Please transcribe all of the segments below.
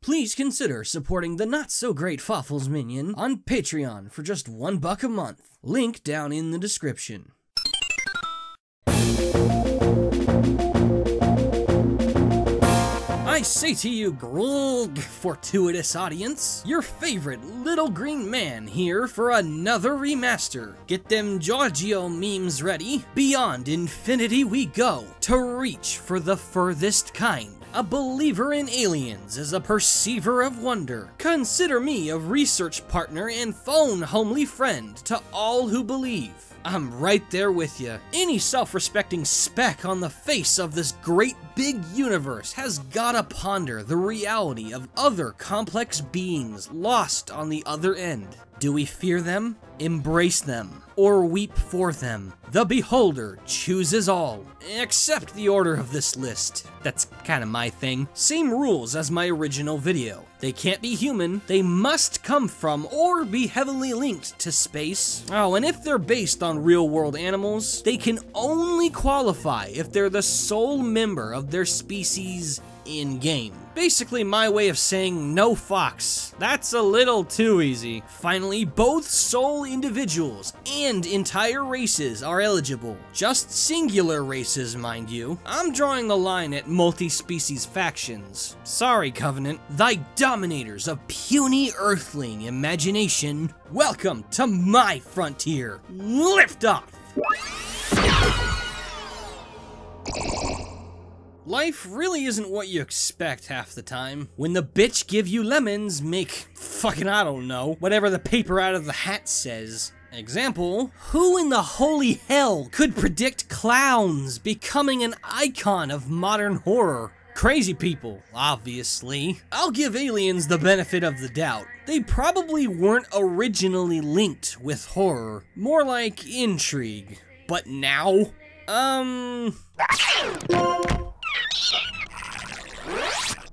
please consider supporting the not-so-great Fawful's Minion on Patreon for just $1 a month. Link down in the description. I say to you, grog, fortuitous audience, your favorite little green man here for another remaster. Get them Giorgio memes ready. Beyond infinity we go, to reach for the furthest kind. A believer in aliens is a perceiver of wonder. Consider me a research partner and phone homely friend to all who believe. I'm right there with you. Any self-respecting speck on the face of this great big universe has gotta ponder the reality of other complex beings lost on the other end. Do we fear them, embrace them, or weep for them? The beholder chooses all, except the order of this list. That's kinda my thing. Same rules as my original video. They can't be human, they must come from or be heavily linked to space. Oh, and if they're based on real-world animals, they can only qualify if they're the sole member of their species in-game. Basically my way of saying no fox. That's a little too easy. Finally, both sole individuals and entire races are eligible. Just singular races, mind you. I'm drawing the line at multi-species factions. Sorry, Covenant. Thy dominators of puny earthling imagination, welcome to my frontier. Lift off! Life really isn't what you expect half the time. When the bitch give you lemons, make fucking I don't know, whatever the paper out of the hat says. Example, who in the holy hell could predict clowns becoming an icon of modern horror? Crazy people, obviously. I'll give aliens the benefit of the doubt. They probably weren't originally linked with horror, more like intrigue. But now,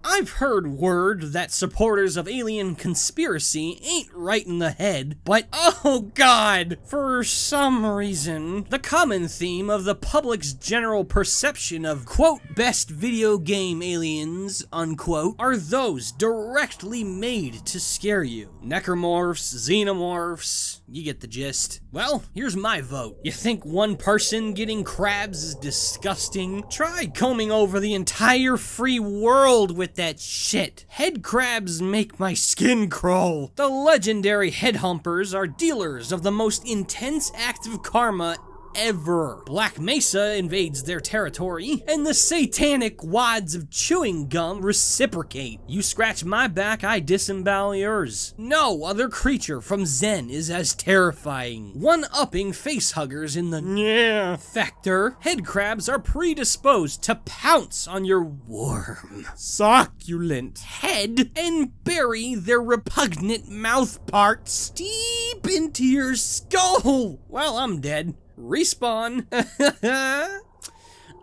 I've heard word that supporters of alien conspiracy ain't right in the head, but oh god, for some reason, the common theme of the public's general perception of, quote, best video game aliens, unquote, are those directly made to scare you. Necromorphs, xenomorphs, you get the gist. Well, here's my vote. You think one person getting crabs is disgusting? Try combing over the entire free world with that shit. Head crabs make my skin crawl. The legendary headhumpers are dealers of the most intense act of karma ever. Black Mesa invades their territory, and the satanic wads of chewing gum reciprocate. You scratch my back, I disembowel yours. No other creature from Zen is as terrifying. One-upping facehuggers in the yeah factor, head crabs are predisposed to pounce on your warm, succulent head and bury their repugnant mouth parts deep into your skull. Well, I'm dead. Respawn.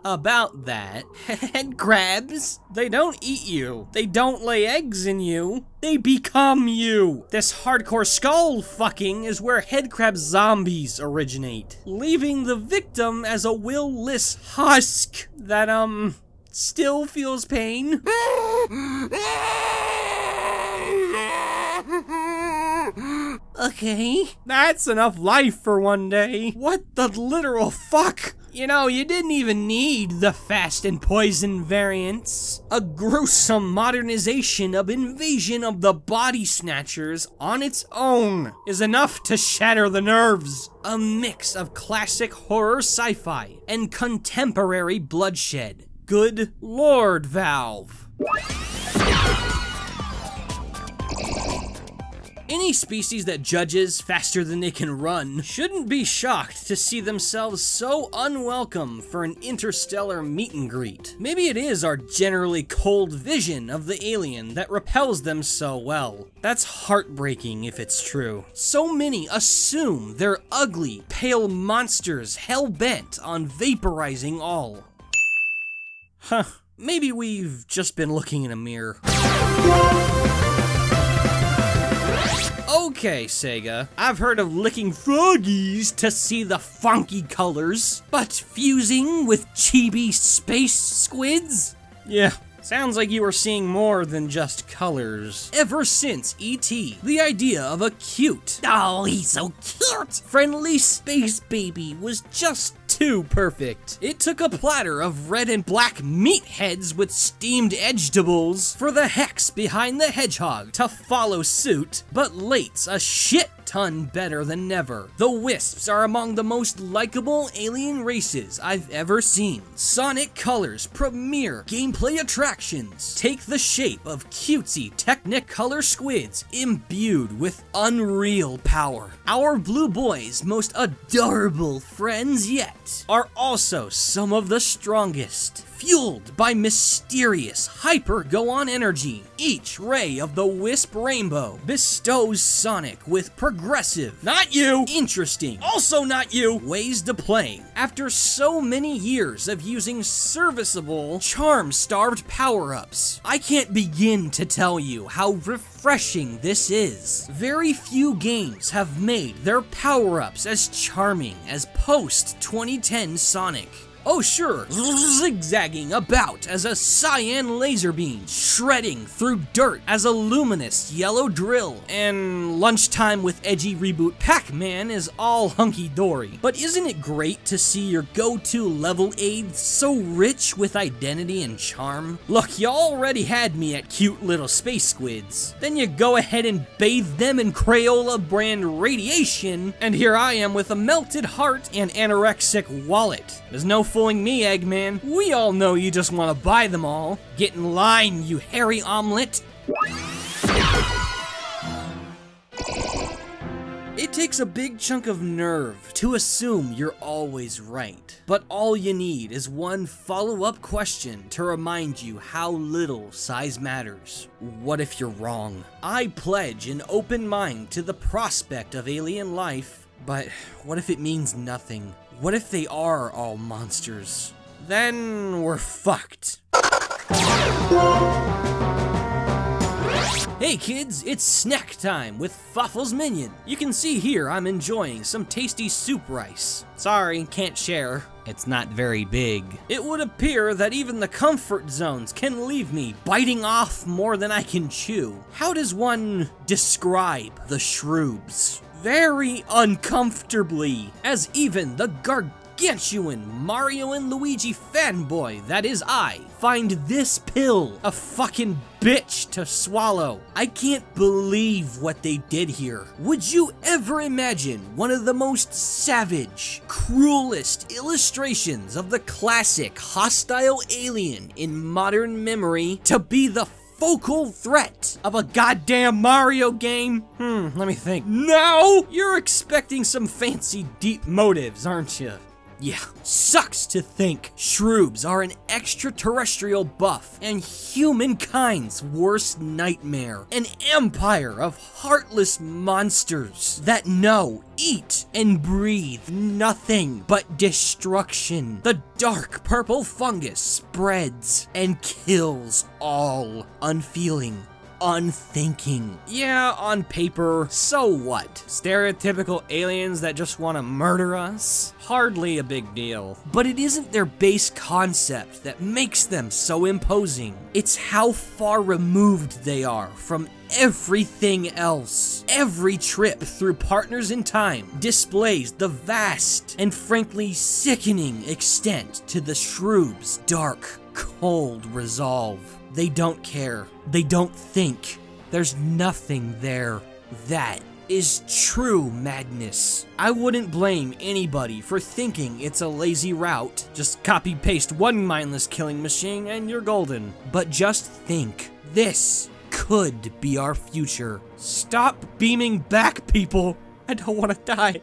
About that, head crabs, they don't eat you. They don't lay eggs in you. They become you. This hardcore skull fucking is where head crab zombies originate, leaving the victim as a will-less husk that, still feels pain. Okay, that's enough life for one day. What the literal fuck? You know, you didn't even need the fast and poison variants. A gruesome modernization of Invasion of the Body Snatchers on its own is enough to shatter the nerves. A mix of classic horror sci-fi and contemporary bloodshed. Good Lord, Valve. Any species that judges faster than they can run shouldn't be shocked to see themselves so unwelcome for an interstellar meet and greet. Maybe it is our generally cold vision of the alien that repels them so well. That's heartbreaking if it's true. So many assume they're ugly, pale monsters hell-bent on vaporizing all. Huh, maybe we've just been looking in a mirror. Okay, Sega, I've heard of licking froggies to see the funky colors, but fusing with chibi space squids? Yeah, Sounds like you were seeing more than just colors. Ever since E.T., the idea of a cute, oh, he's so cute, friendly space baby was just too perfect. It took a platter of red and black meatheads with steamed vegetables for the hex behind the hedgehog to follow suit, but late's a shit ton better than never. The Wisps are among the most likable alien races I've ever seen. Sonic Color's premier gameplay attractions take the shape of cutesy Technicolor squids imbued with unreal power. Our blue boys' most adorable friends yet are also some of the strongest. Fueled by mysterious hyper-go-on energy, each ray of the Wisp rainbow bestows Sonic with progressive, not you, interesting, also not you, ways to play. After so many years of using serviceable, charm-starved power-ups, I can't begin to tell you how refreshing this is. Very few games have made their power-ups as charming as post-2010 Sonic. Oh sure, zigzagging about as a cyan laser beam, shredding through dirt as a luminous yellow drill, and lunchtime with edgy reboot Pac-Man is all hunky-dory. But isn't it great to see your go-to level aid so rich with identity and charm? Look, you already had me at cute little space squids. Then you go ahead and bathe them in Crayola brand radiation, and here I am with a melted heart and anorexic wallet. There's no fooling me, Eggman. We all know you just want to buy them all. Get in line, you hairy omelet. It takes a big chunk of nerve to assume you're always right. But all you need is one follow-up question to remind you how little size matters. What if you're wrong? I pledge an open mind to the prospect of alien life, but what if it means nothing? What if they are all monsters? Then we're fucked. Hey kids, it's snack time with Fawful's Minion. You can see here I'm enjoying some tasty soup rice. Sorry, can't share. It's not very big. It would appear that even the comfort zones can leave me biting off more than I can chew. How does one describe the Shroobs? Very uncomfortably, as even the gargantuan Mario and Luigi fanboy that is I find this pill a fucking bitch to swallow. I can't believe what they did here. Would you ever imagine one of the most savage, cruelest illustrations of the classic hostile alien in modern memory to be the focal threat of a goddamn Mario game? Let me think. No! You're expecting some fancy deep motives, aren't you? Yeah, sucks to think Shroobs are an extraterrestrial buff and humankind's worst nightmare. An empire of heartless monsters that know, eat, and breathe nothing but destruction. The dark purple fungus spreads and kills all, unfeeling, unthinking. Yeah, on paper, so what? Stereotypical aliens that just want to murder us? Hardly a big deal. But it isn't their base concept that makes them so imposing. It's how far removed they are from everything else. Every trip through Partners in Time displays the vast and frankly sickening extent to the Shroobs' dark, cold resolve. They don't care. They don't think. There's nothing there. That is true madness. I wouldn't blame anybody for thinking it's a lazy route. Just copy-paste one mindless killing machine and you're golden. But just think. This could be our future. Stop beaming back, people. I don't want to die.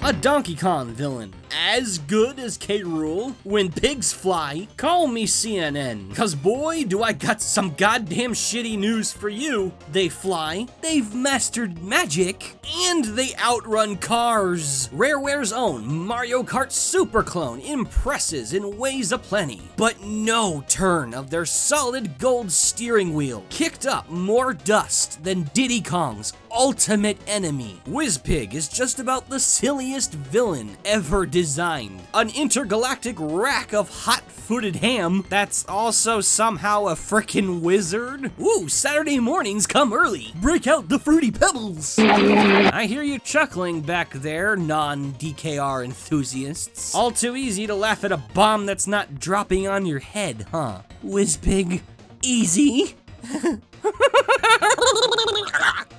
A Donkey Kong villain, as good as K. Rool. When pigs fly, call me CNN, cause boy do I got some goddamn shitty news for you. They fly, they've mastered magic, and they outrun cars. Rareware's own Mario Kart Super Clone impresses in ways aplenty, but no turn of their solid gold steering wheel kicked up more dust than Diddy Kong's ultimate enemy. Wizpig is just about the silliest villain ever designed. An intergalactic rack of hot-footed ham that's also somehow a frickin' wizard. Ooh, Saturday mornings come early. Break out the Fruity Pebbles. I hear you chuckling back there, non-DKR enthusiasts. All too easy to laugh at a bomb that's not dropping on your head, huh? Wizpig, easy?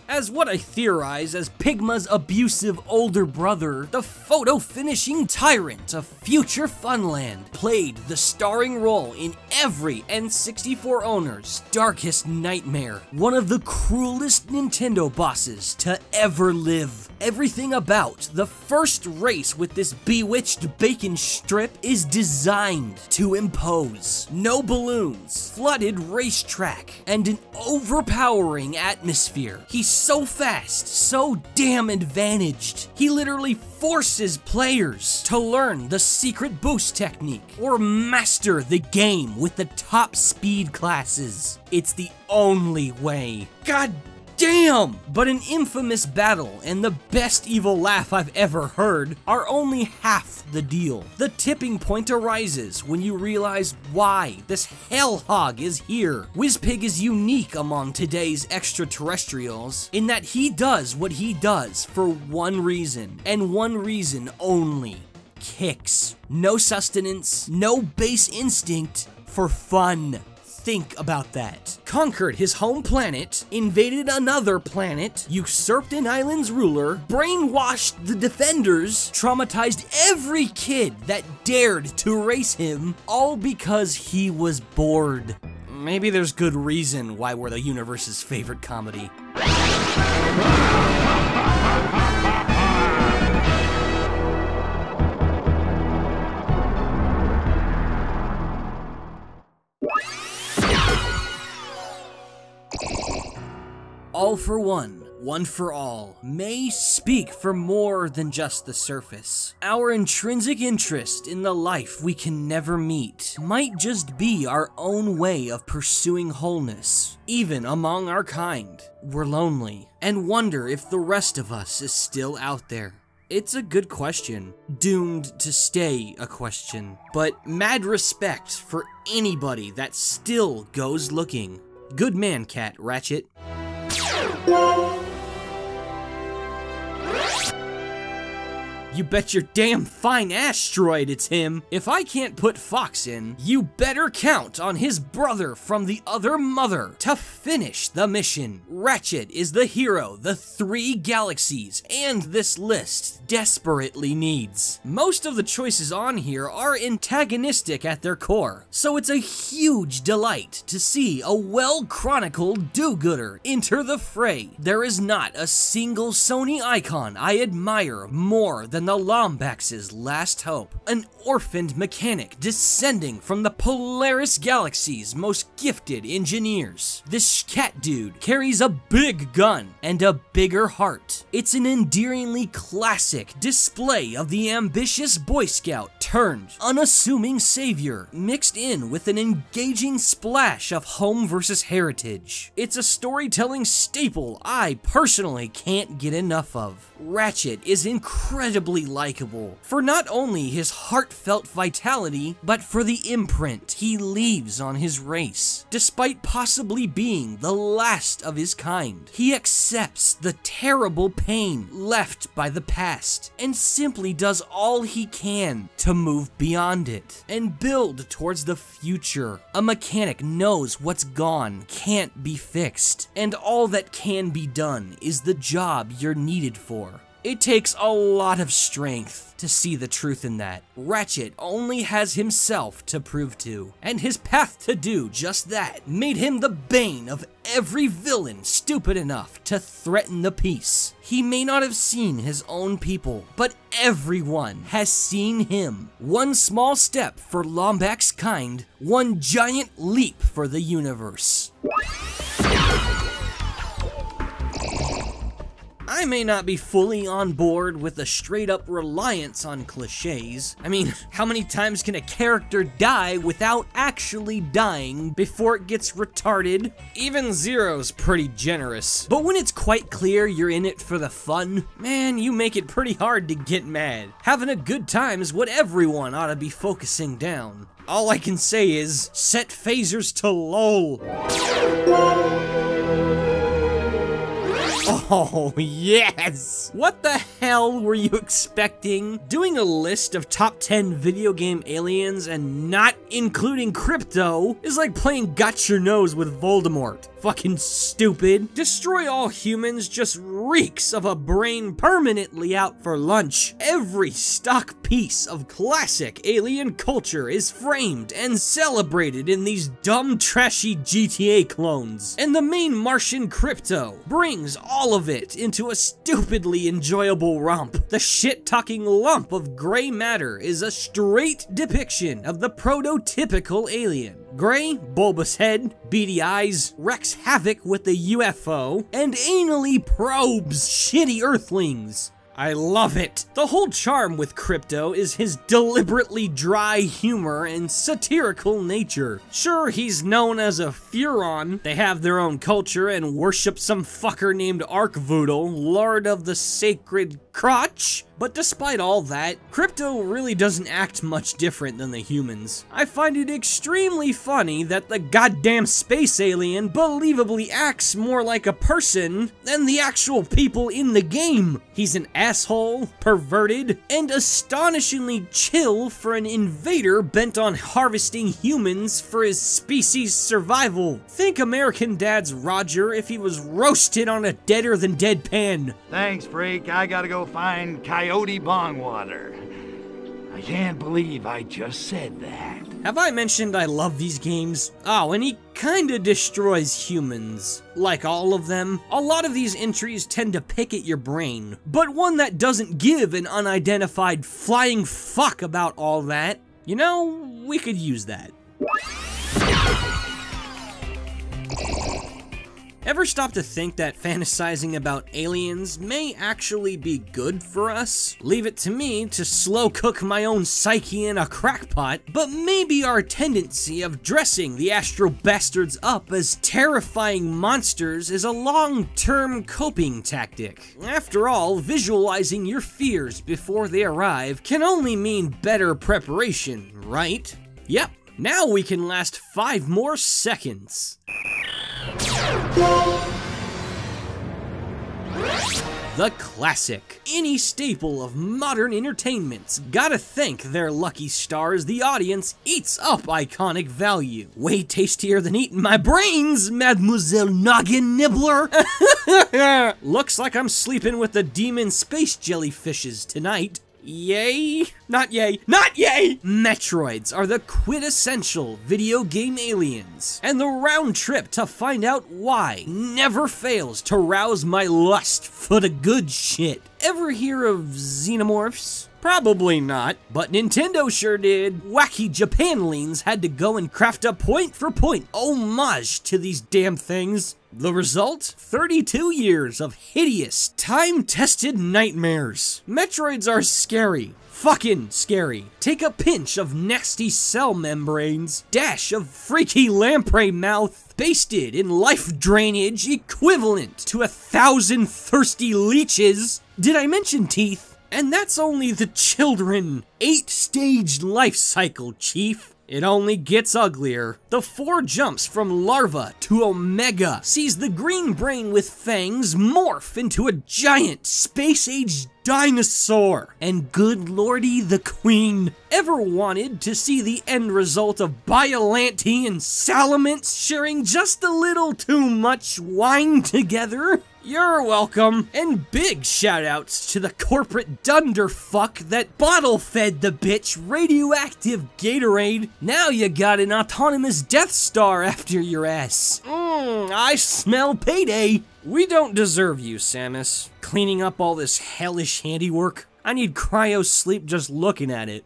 As what I theorize as Pigma's abusive older brother, the photo-finishing tyrant of future Funland played the starring role in every N64 owner's darkest nightmare. One of the cruelest Nintendo bosses to ever live. Everything about the first race with this bewitched bacon strip is designed to impose. No balloons, flooded racetrack, and an overpowering atmosphere. He's so fast, so damn advantaged. He literally forces players to learn the secret boost technique or master the game with the top speed classes. It's the only way. God damn! But an infamous battle and the best evil laugh I've ever heard are only half the deal. The tipping point arises when you realize why this hellhog is here. Wizpig is unique among today's extraterrestrials in that he does what he does for one reason, and one reason only. Kicks. No sustenance, no base instinct, for fun. Think about that. Conquered his home planet, invaded another planet, usurped an island's ruler, brainwashed the defenders, traumatized every kid that dared to race him, all because he was bored. Maybe there's good reason why we're the universe's favorite comedy. All for one, one for all, may speak for more than just the surface. Our intrinsic interest in the life we can never meet might just be our own way of pursuing wholeness. Even among our kind, we're lonely and wonder if the rest of us is still out there. It's a good question, doomed to stay a question, but mad respect for anybody that still goes looking. Good man, Cat Ratchet. You bet your damn fine asteroid it's him. If I can't put Fox in, you better count on his brother from the other mother to finish the mission. Ratchet is the hero the 3 galaxies and this list desperately needs. Most of the choices on here are antagonistic at their core, so it's a huge delight to see a well-chronicled do-gooder enter the fray. There is not a single Sony icon I admire more than the Lombax's last hope, an orphaned mechanic descending from the Polaris Galaxy's most gifted engineers. This cat dude carries a big gun and a bigger heart. It's an endearingly classic display of the ambitious Boy Scout turned unassuming savior, mixed in with an engaging splash of home versus heritage. It's a storytelling staple I personally can't get enough of. Ratchet is incredibly likable for not only his heartfelt vitality, but for the imprint he leaves on his race. Despite possibly being the last of his kind, he accepts the terrible pain left by the past and simply does all he can to move beyond it and build towards the future. A mechanic knows what's gone can't be fixed, and all that can be done is the job you're needed for. It takes a lot of strength to see the truth in that. Ratchet only has himself to prove to, and his path to do just that made him the bane of every villain stupid enough to threaten the peace. He may not have seen his own people, but everyone has seen him. One small step for Lombax's kind, one giant leap for the universe. I may not be fully on board with a straight-up reliance on cliches. I mean, how many times can a character die without actually dying before it gets retarded? Even 0's pretty generous. But when it's quite clear you're in it for the fun, man, you make it pretty hard to get mad. Having a good time is what everyone ought to be focusing down. All I can say is, set phasers to LOL. Oh, yes! What the hell were you expecting? Doing a list of top 10 video game aliens and not including Crypto is like playing Got Your Nose with Voldemort. Fucking stupid. Destroy All Humans just reeks of a brain permanently out for lunch. Every stock piece of classic alien culture is framed and celebrated in these dumb, trashy GTA clones. And the main Martian Crypto brings all of it into a stupidly enjoyable romp. The shit-talking lump of gray matter is a straight depiction of the prototypical alien. Gray, bulbous head, beady eyes, wreaks havoc with the UFO, and anally probes shitty Earthlings. I love it. The whole charm with Crypto is his deliberately dry humor and satirical nature. Sure, he's known as a Furon, they have their own culture and worship some fucker named Arkvoodle, Lord of the Sacred Crotch. But despite all that, Crypto really doesn't act much different than the humans. I find it extremely funny that the goddamn space alien believably acts more like a person than the actual people in the game. He's an asshole, perverted, and astonishingly chill for an invader bent on harvesting humans for his species' survival. Think American Dad's Roger if he was roasted on a deader than dead pan. Thanks, freak. I gotta go find Coyote Bongwater. I can't believe I just said that. Have I mentioned I love these games? Oh, and he kinda destroys humans. Like all of them, a lot of these entries tend to pick at your brain, but one that doesn't give an unidentified flying fuck about all that, you know, we could use that. Ever stop to think that fantasizing about aliens may actually be good for us? Leave it to me to slow cook my own psyche in a crackpot, but maybe our tendency of dressing the Astro Bastards up as terrifying monsters is a long-term coping tactic. After all, visualizing your fears before they arrive can only mean better preparation, right? Yep, now we can last 5 more seconds. The classic. Any staple of modern entertainment's gotta thank their lucky stars the audience eats up iconic value. Way tastier than eating my brains, Mademoiselle Noggin Nibbler. Looks like I'm sleeping with the demon space jellyfishes tonight. Yay? Not yay. Not yay! Metroids are the quintessential video game aliens, and the round trip to find out why never fails to rouse my lust for the good shit. Ever hear of xenomorphs? Probably not, but Nintendo sure did. Wacky Japanlings had to go and craft a point-for-point homage to these damn things. The result? 32 years of hideous, time-tested nightmares. Metroids are scary. Fucking scary. Take a pinch of nasty cell membranes, dash of freaky lamprey mouth, basted in life drainage equivalent to 1,000 thirsty leeches. Did I mention teeth? And that's only the children. 8-stage life cycle, Chief. It only gets uglier. The 4 jumps from larva to omega sees the green brain with fangs morph into a giant space-age dinosaur. And good lordy, the queen. Ever wanted to see the end result of Biollante and Salamence sharing just a little too much wine together? You're welcome, and big shoutouts to the corporate dunderfuck that bottle-fed the bitch radioactive Gatorade. Now you got an autonomous Death Star after your ass. I smell payday. We don't deserve you, Samus. Cleaning up all this hellish handiwork. I need cryo sleep just looking at it.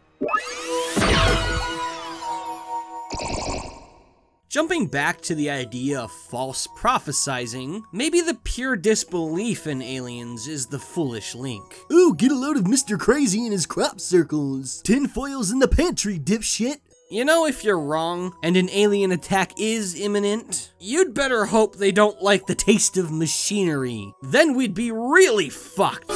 Jumping back to the idea of false prophesizing, maybe the pure disbelief in aliens is the foolish link. Ooh, get a load of Mr. Crazy and his crop circles. Tinfoil's in the pantry, dipshit. You know, if you're wrong, and an alien attack is imminent, you'd better hope they don't like the taste of machinery. Then we'd be really fucked.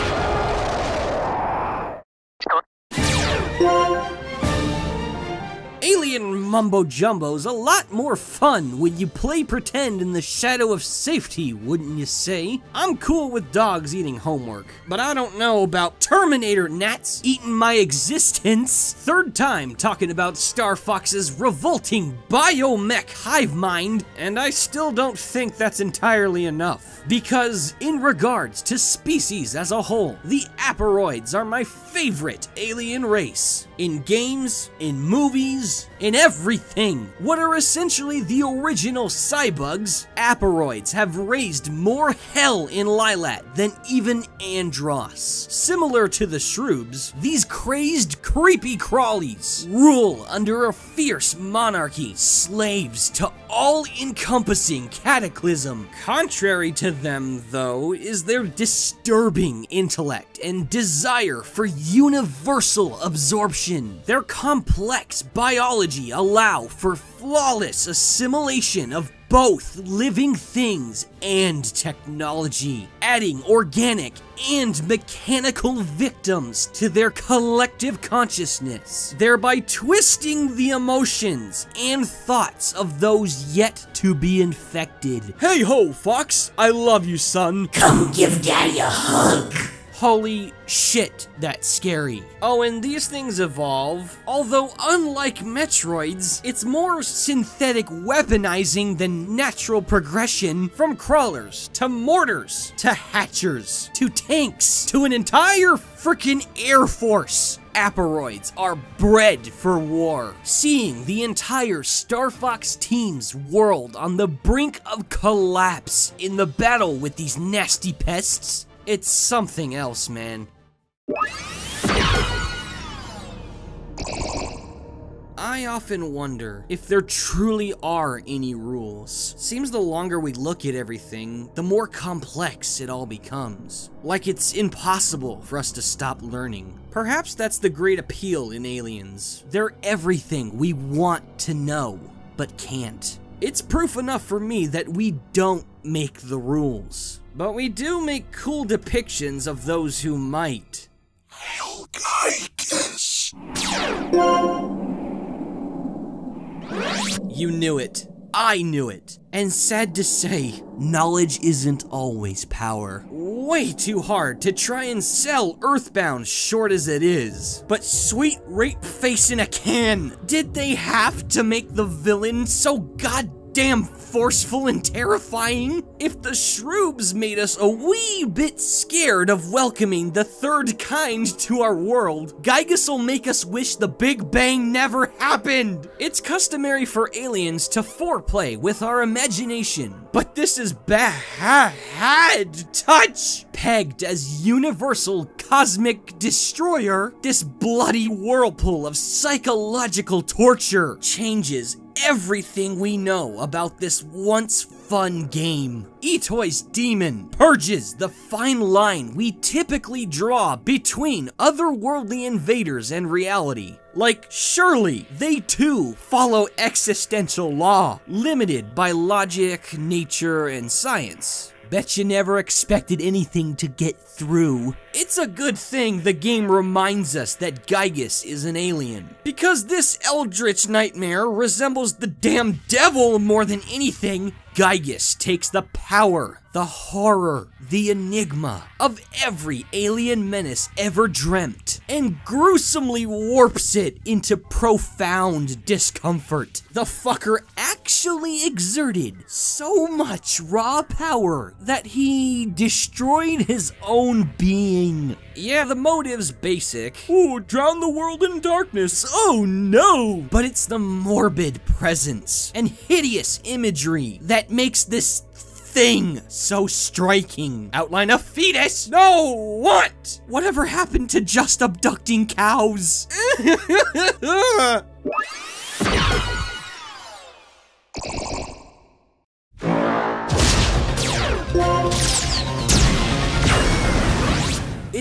Alien mumbo-jumbo's a lot more fun when you play pretend in the shadow of safety, wouldn't you say? I'm cool with dogs eating homework, but I don't know about Terminator gnats eating my existence. Third time talking about Star Fox's revolting biomech hive mind, and I still don't think that's entirely enough. Because in regards to species as a whole, the Aporoids are my favorite alien race. In games, in movies, in everything. What are essentially the original cybugs, Aporoids have raised more hell in Lilat than even Andross. Similar to the Shroobs, these crazed, creepy crawlies rule under a fierce monarchy, slaves to all-encompassing cataclysm. Contrary to them, though, is their disturbing intellect and desire for universal absorption. Their complex biology allow for flawless assimilation of both living things and technology, adding organic and mechanical victims to their collective consciousness, thereby twisting the emotions and thoughts of those yet to be infected. Hey ho, Fox! I love you, son! Come give Daddy a hug! Holy shit, that's scary. Oh, and these things evolve, although unlike Metroids, it's more synthetic weaponizing than natural progression, from crawlers, to mortars, to hatchers, to tanks, to an entire frickin' air force. Aporoids are bred for war, seeing the entire Star Fox team's world on the brink of collapse in the battle with these nasty pests. It's something else, man. I often wonder if there truly are any rules. Seems the longer we look at everything, the more complex it all becomes. Like it's impossible for us to stop learning. Perhaps that's the great appeal in aliens. They're everything we want to know, but can't. It's proof enough for me that we don't make the rules. But we do make cool depictions of those who might. Hail Gaius! You knew it. I knew it. And sad to say, knowledge isn't always power. Way too hard to try and sell Earthbound short as it is. But sweet rape face in a can. Did they have to make the villain so goddamn forceful and terrifying? If the Shroobs made us a wee bit scared of welcoming the third kind to our world, Gaius'll make us wish the Big Bang never happened. It's customary for aliens to foreplay with our imagination, but this is bad touch. Pegged as universal cosmic destroyer, this bloody whirlpool of psychological torture changes everything we know about this once fun game. Itoi's demon purges the fine line we typically draw between otherworldly invaders and reality. Like, surely they too follow existential law, limited by logic, nature, and science. Bet you never expected anything to get through. It's a good thing the game reminds us that Gaius is an alien, because this eldritch nightmare resembles the damn devil more than anything. Gaius takes the power, the horror, the enigma of every alien menace ever dreamt, and gruesomely warps it into profound discomfort. The fucker actually exerted so much raw power that he destroyed his own being. Yeah, the motive's basic. Ooh, drown the world in darkness. Oh no! But it's the morbid presence and hideous imagery that makes this thing so striking. Outline a fetus? No! What? Whatever happened to just abducting cows?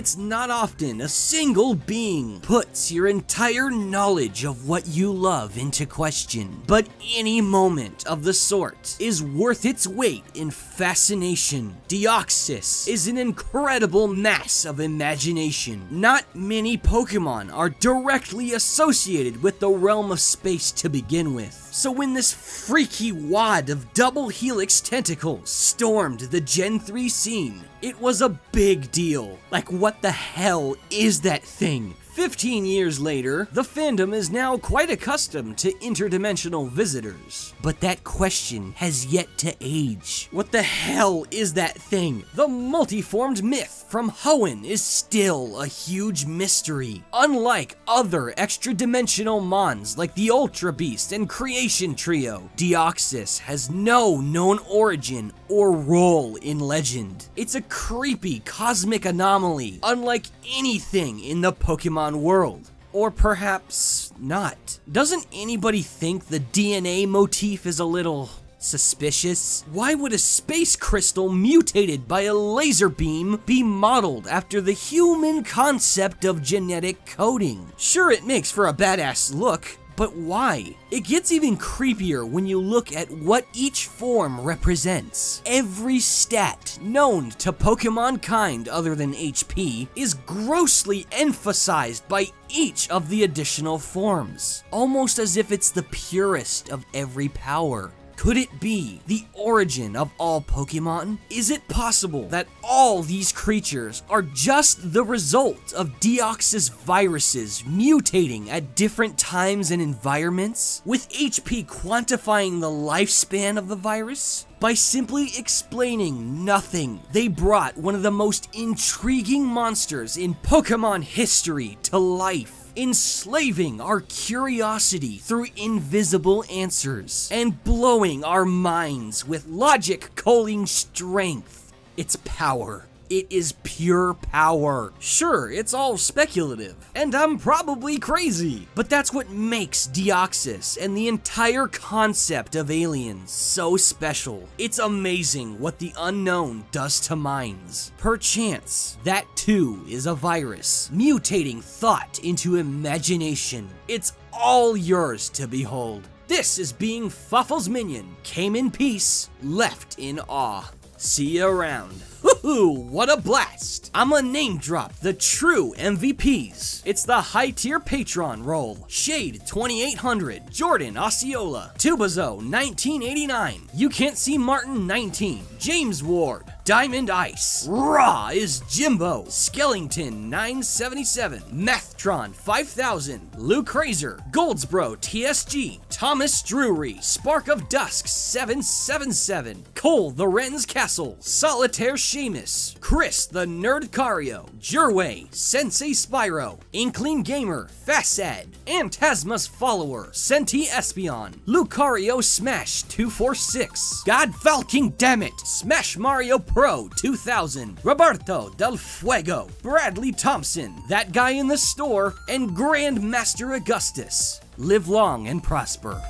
It's not often a single being puts your entire knowledge of what you love into question, but any moment of the sort is worth its weight in fascination. Deoxys is an incredible mass of imagination. Not many Pokemon are directly associated with the realm of space to begin with. So when this freaky wad of double helix tentacles stormed the Gen 3 scene, it was a big deal. Like, what the hell is that thing? 15 years later, the fandom is now quite accustomed to interdimensional visitors. But that question has yet to age. What the hell is that thing? The multiformed myth from Hoenn is still a huge mystery. Unlike other extra-dimensional mons like the Ultra Beast and Creation Trio, Deoxys has no known origin or role in legend. It's a creepy cosmic anomaly, unlike anything in the Pokemon world. Or perhaps not. Doesn't anybody think the DNA motif is a little suspicious? Why would a space crystal mutated by a laser beam be modeled after the human concept of genetic coding? Sure, it makes for a badass look, but why? It gets even creepier when you look at what each form represents. Every stat known to Pokemon kind other than HP is grossly emphasized by each of the additional forms, almost as if it's the purest of every power. Could it be the origin of all Pokemon? Is it possible that all these creatures are just the result of Deoxys viruses mutating at different times and environments, with HP quantifying the lifespan of the virus? By simply explaining nothing, they brought one of the most intriguing monsters in Pokemon history to life, enslaving our curiosity through invisible answers, and blowing our minds with logic-culling strength. It's power. It is pure power. Sure, it's all speculative, and I'm probably crazy, but that's what makes Deoxys and the entire concept of aliens so special. It's amazing what the unknown does to minds. Perchance, that too is a virus, mutating thought into imagination. It's all yours to behold. This is being Fawful's Minion, came in peace, left in awe. See you around. Woohoo, what a blast! I'ma name drop the true MVPs. It's the high tier Patron roll. Shade 2800, Jordan Osceola, Tubazo 1989, You Can't See Martin 19, James Ward, Diamond Ice, Raw is Jimbo, Skellington 977, Mathtron 5000, Luke Razor, Goldsbro TSG, Thomas Drury, Spark of Dusk 777, Cole the Renz Castle, Solitaire Seamus, Chris the Nerdcario, Jurway, Sensei Spyro, Inkling Gamer, Fasad, Antasma's Follower, SentyEspeon, Lucario Smash 246, Godfalking Dammit, Smash Mario Pro 2000, Roberto Del Fuego, Bradley Thompson, That Guy in the Store, and Grandmaster Augustus. Live long and prosper.